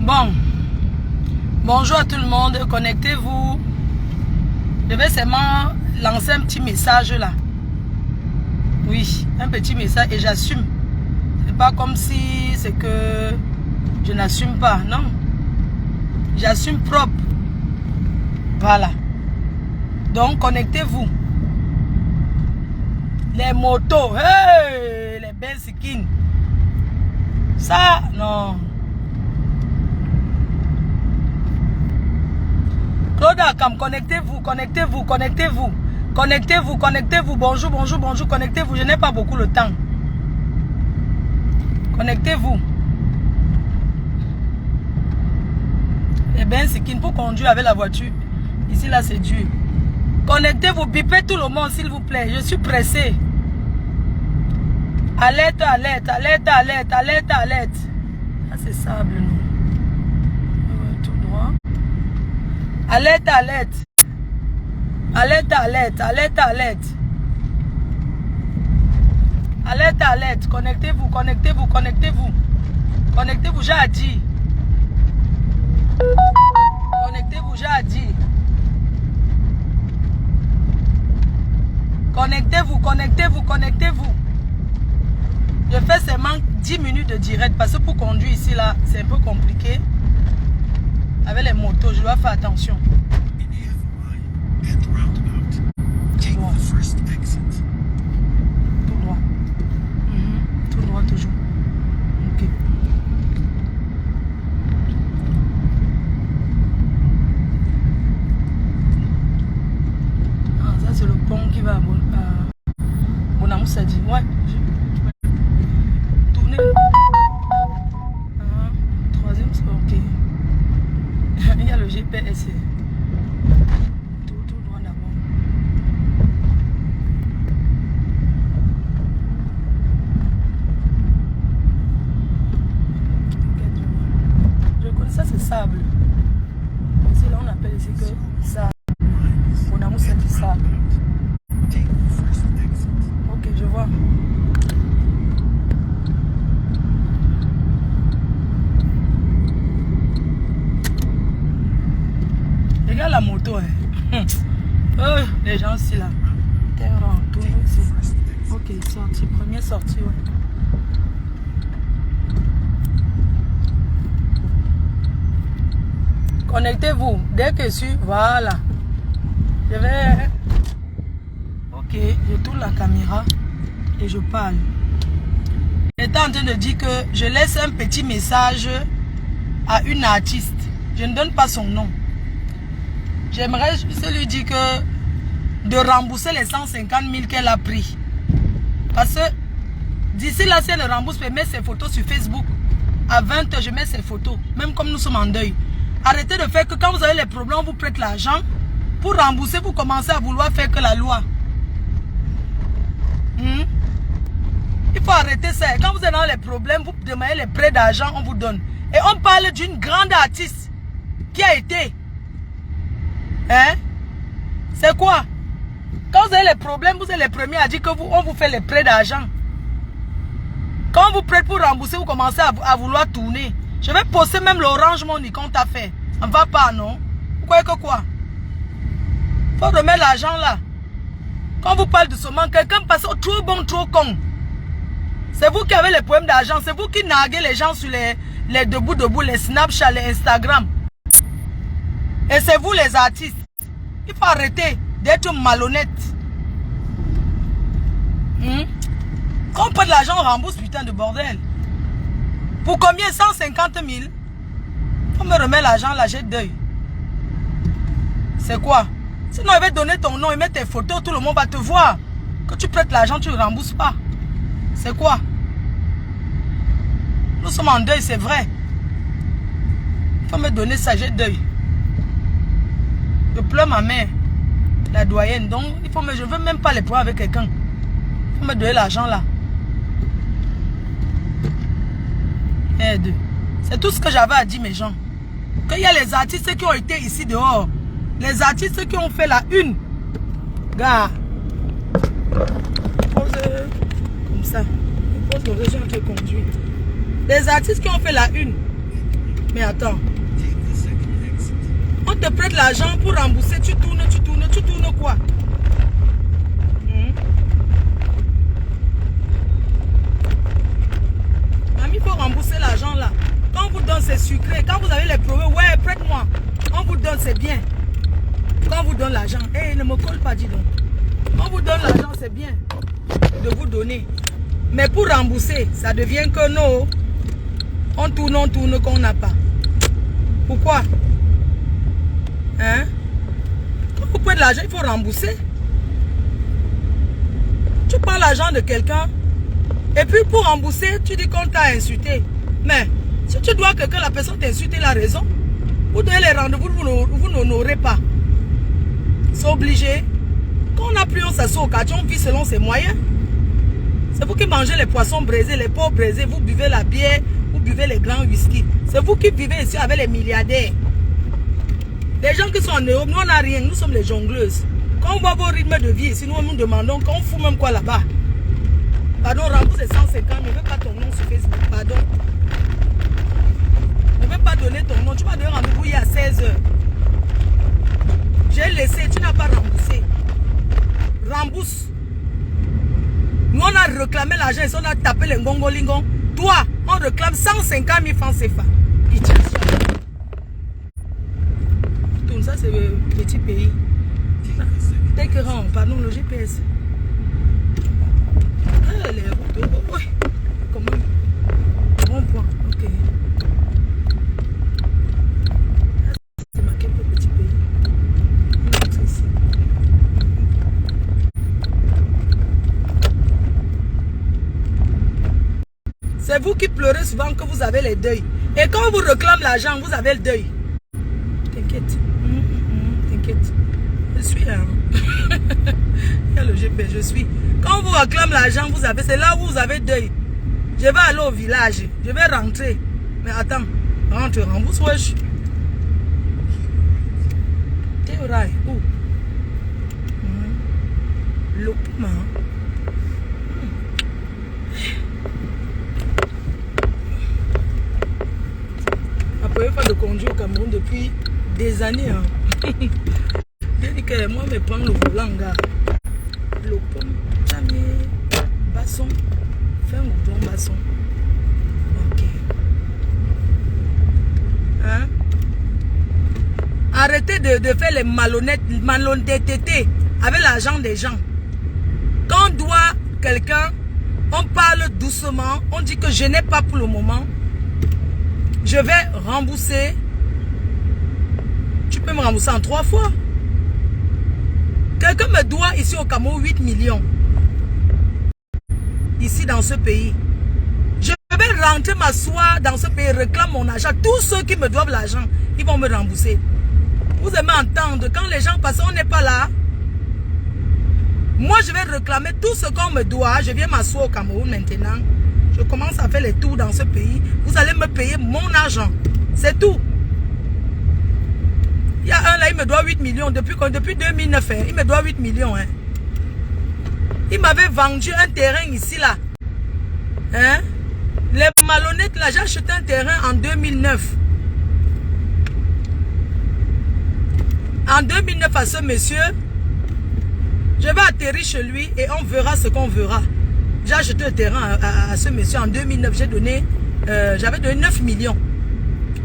Bon. Bonjour à tout le monde. Connectez-vous. Je vais seulement lancer un petit message là. Oui, un petit message et j'assume. C'est pas comme si c'est que je n'assume pas. Non. J'assume propre. Voilà. Donc, connectez-vous. Les motos. Hey, les belles skins. Ça, non. Claude Akam, connectez-vous, connectez-vous, connectez-vous. Connectez-vous, connectez-vous. Bonjour, bonjour, bonjour, connectez-vous. Je n'ai pas beaucoup le temps. Connectez-vous. Eh bien, c'est qu'il faut conduire avec la voiture. Ici, là, c'est dur. Connectez-vous, bipez tout le monde, s'il vous plaît. Je suis pressé. Alerte, alerte, alerte, alerte, alerte, alerte. Ah, c'est sable, non? Tout droit. Alerte, alerte. Alerte, alerte, alerte, alerte. Alerte, alerte. Connectez-vous, connectez-vous, connectez-vous. Connectez-vous, j'ai dit. Connectez-vous, j'ai dit. Connectez-vous, connectez-vous, connectez-vous. Je fais seulement 10 minutes de direct parce que pour conduire ici, là, c'est un peu compliqué. Avec les motos, je dois faire attention. Tout droit. Tout droit. Tout droit, toujours. Ok. Ah, ça, c'est le pont qui va à Bonamoussadi. Ouais. Tournez. Troisième, c'est ok. Il y a le GPS. Tout droit d'abord. Je connais ça, c'est sable. Ici, là, on appelle ici que sable. Mon amour, c'est du sable. Ok, je vois. Regarde la moto, hein. Les gens aussi là. Terre en tout ici. Ok, sortie, première sortie, ouais. Connectez-vous. Dès que je suis, voilà. Je vais. Ok, je tourne la caméra et je parle. J'étais en train de dire que je laisse un petit message à une artiste. Je ne donne pas son nom. J'aimerais juste lui dire que de rembourser les 150 000 qu'elle a pris. Parce que d'ici là, si elle rembourse, elle met ses photos sur Facebook. À 20 h, je mets ses photos. Même comme nous sommes en deuil. Arrêtez de faire que quand vous avez les problèmes, on vous prête l'argent. Pour rembourser, vous commencez à vouloir faire que la loi. Il faut arrêter ça. Quand vous êtes dans les problèmes, vous demandez les prêts d'argent, on vous donne. Et on parle d'une grande artiste qui a été. Hein? C'est quoi? Quand vous avez les problèmes, vous êtes les premiers à dire que on vous fait les prêts d'argent. Quand on vous prête pour rembourser, vous commencez à vouloir tourner. Je vais poster même l'Orange Money qu'on t'a fait. On ne va pas, non? Vous croyez que quoi? Il faut remettre l'argent là. Quand vous parlez de ce manque, quelqu'un passe trop bon, trop con. C'est vous qui avez les problèmes d'argent. C'est vous qui narguez les gens sur les debout, les Snapchat, les Instagram. Et c'est vous les artistes. Il faut arrêter d'être malhonnête. Quand on prend de l'argent, on rembourse, putain de bordel. Pour combien? 150 000? On me remet l'argent là, j'ai deuil. C'est quoi? Sinon, il va donner ton nom et mettre tes photos, tout le monde va te voir. Quand tu prêtes l'argent, tu ne rembourses pas. C'est quoi? Nous sommes en deuil, c'est vrai. Il faut me donner ça, j'ai deuil. Je pleure ma mère, la doyenne. Donc, je ne veux même pas les prendre avec quelqu'un. Il faut me donner l'argent là. Aide. C'est tout ce que j'avais à dire, mes gens. Qu'il y a les artistes qui ont été ici dehors. Les artistes qui ont fait la une. Gars. Pose comme ça. Pose le réseau de conduire. Les artistes qui ont fait la une. Mais attends. On te prête l'argent pour rembourser, tu tournes quoi? Ami, il faut rembourser l'argent là. Quand on vous donne, c'est sucré. Quand vous avez les problèmes, ouais, prête-moi. On vous donne, c'est bien. Quand on vous donne l'argent, ne me colle pas, dis donc. On vous donne l'argent, c'est bien de vous donner. Mais pour rembourser, ça devient que non. On tourne qu'on n'a pas. Pourquoi? Hein? Quand vous prenez l'argent, il faut rembourser. Tu prends l'argent de quelqu'un et puis pour rembourser, tu dis qu'on t'a insulté. Mais si tu dois que la personne t'insulte, elle a raison. Vous donnez les rendez-vous, vous n'honorez pas. C'est obligé. Quand on n'a plus, on s'assoit au quartier, on vit selon ses moyens. C'est vous qui mangez les poissons braisés, les porcs braisés, vous buvez la bière, vous buvez les grands whisky. C'est vous qui vivez ici avec les milliardaires. Les gens qui sont en Europe, nous on n'a rien, nous sommes les jongleuses. Quand on voit vos rythmes de vie ici, nous demandons qu'on fout même quoi là-bas. Pardon, rembourse les 150, ne veux pas ton nom sur Facebook, pardon. Ne veux pas donner ton nom, tu m'as donné rendez-vous il y a 16 heures. J'ai laissé, tu n'as pas remboursé. Rembourse. Nous on a réclamé l'argent et on a tapé les ngongolingons. Toi, on réclame 150 000 francs CFA. Tout ça, c'est le petit pays. Tel que rend, pardon, le GPS. Ah, les routes. Oui. Comment? Bon point, ok. C'est marqué pour le petit pays. C'est vous qui pleurez souvent que vous avez les deuils. Et quand on vous réclame l'argent, vous avez le deuil. T'inquiète. T'inquiète. Je suis là. Il y a le GPS, je suis. Quand on vous réclame l'argent, vous avez, c'est là où vous avez deuil. Je vais aller au village. Je vais rentrer. Mais attends. Rentre, rembourse, wesh. T'es au rail. Où? L'opuma. La première fois de conduire au Cameroun depuis des années. Hein. Je dis que moi, je prends le volant, gars. Le pomme, jamais. Basson. Fais un goudron, basson. Ok. Hein? Arrêtez de faire les malhonnêtetés avec l'argent des gens. Quand on doit quelqu'un, on parle doucement. On dit que je n'ai pas pour le moment. Je vais rembourser. Tu peux me rembourser en 3 fois. Quelqu'un me doit ici au Cameroun 8 millions. Ici dans ce pays. Je vais rentrer m'asseoir dans ce pays, réclame mon argent. Tous ceux qui me doivent l'argent, ils vont me rembourser. Vous aimez entendre, quand les gens passent, on n'est pas là. Moi, je vais réclamer tout ce qu'on me doit. Je viens m'asseoir au Cameroun maintenant. Je commence à faire les tours dans ce pays. Vous allez me payer mon argent. C'est tout. Il y a un là, il me doit 8 millions. Depuis 2009, hein, il me doit 8 millions. Hein. Il m'avait vendu un terrain ici, là. Hein? Les malhonnêtes, là, j'ai acheté un terrain en 2009. En 2009, à ce monsieur, je vais atterrir chez lui et on verra ce qu'on verra. J'ai acheté le terrain à ce monsieur en 2009. J'ai donné, j'avais donné 9 millions.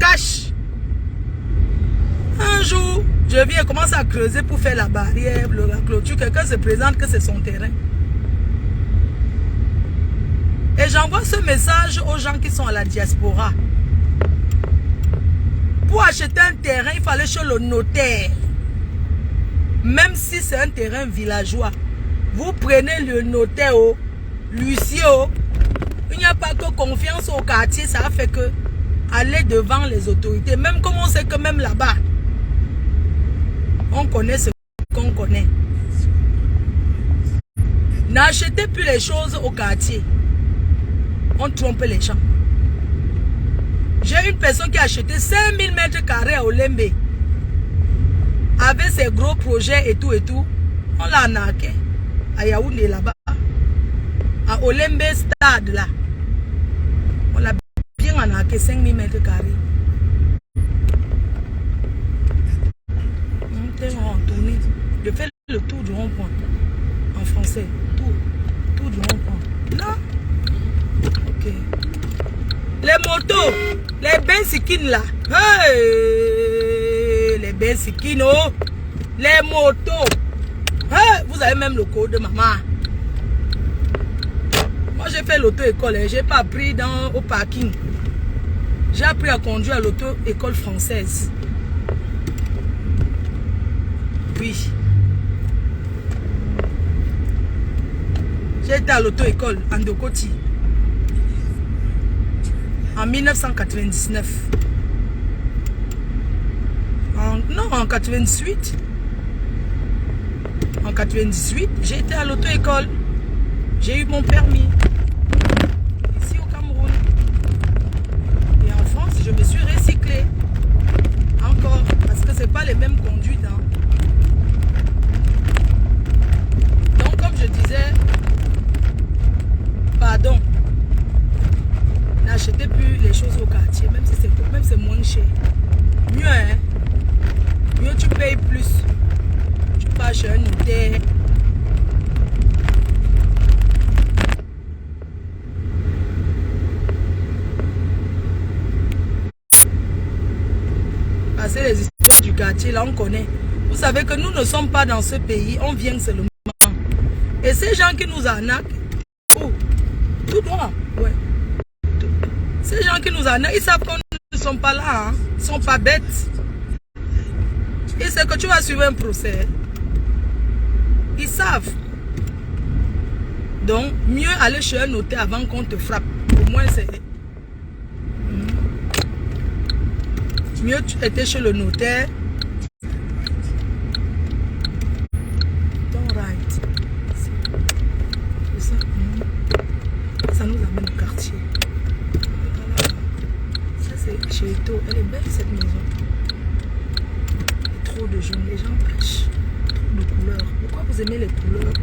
Cash. Un jour, je viens commencer à creuser pour faire la barrière, la clôture. Quelqu'un se présente que c'est son terrain. Et j'envoie ce message aux gens qui sont à la diaspora. Pour acheter un terrain, il fallait chez le notaire. Même si c'est un terrain villageois. Vous prenez le notaire, l'huissier. Il n'y a pas que confiance au quartier. Ça a fait que aller devant les autorités. Même comme on sait que même là-bas, on connaît ce qu'on connaît. N'achetez plus les choses au quartier. On trompe les gens. J'ai une personne qui a acheté 5000 mètres carrés à Olembe. Avec ses gros projets et tout et tout. On l'a arnaqué. À Yaoundé là-bas. À Olembe stade là. On l'a bien arnaqué 5000 mètres carrés. faites un rond, tournez. Je fais le tour du rond-point. En français. Tour du rond-point. Là. Ok. Les motos. Les bensikines là. Hey, les bensikines. Oh. Les motos. Hey, vous avez même le code de maman. Moi j'ai fait l'auto-école. Hein. J'ai pas appris au parking. J'ai appris à conduire à l'auto-école française. Oui. J'ai été à l'auto-école en Dokoti. En 1999. Non, en 98. En 98, j'ai été à l'auto-école. J'ai eu mon permis. Ici au Cameroun. Et en France, je me suis recyclée. Encore. Parce que c'est pas les mêmes conduites. Hein. Donc, comme je disais, pardon, n'achetez plus les choses au quartier, même si c'est moins cher. Mieux, hein? Mieux tu payes plus. Tu pars chez un notaire. Parce que les histoires du quartier, là, on connaît. Vous savez que nous ne sommes pas dans ce pays, on vient seulement. Et ces gens qui nous arnaquent, oh, tout droit, ouais. Ces gens qui nous arnaquent, ils savent qu'on ne sont pas là, hein. Ils ne sont pas bêtes. Ils savent que tu vas suivre un procès. Ils savent. Donc, mieux aller chez un notaire avant qu'on te frappe. Au moins, c'est... Mieux tu étais chez le notaire. Don't right. Ça nous amène au quartier. Ça c'est chez Eto. Elle est belle cette maison. Trop de jaunes. Les gens pêchent. Trop de couleurs. Pourquoi vous aimez les couleurs?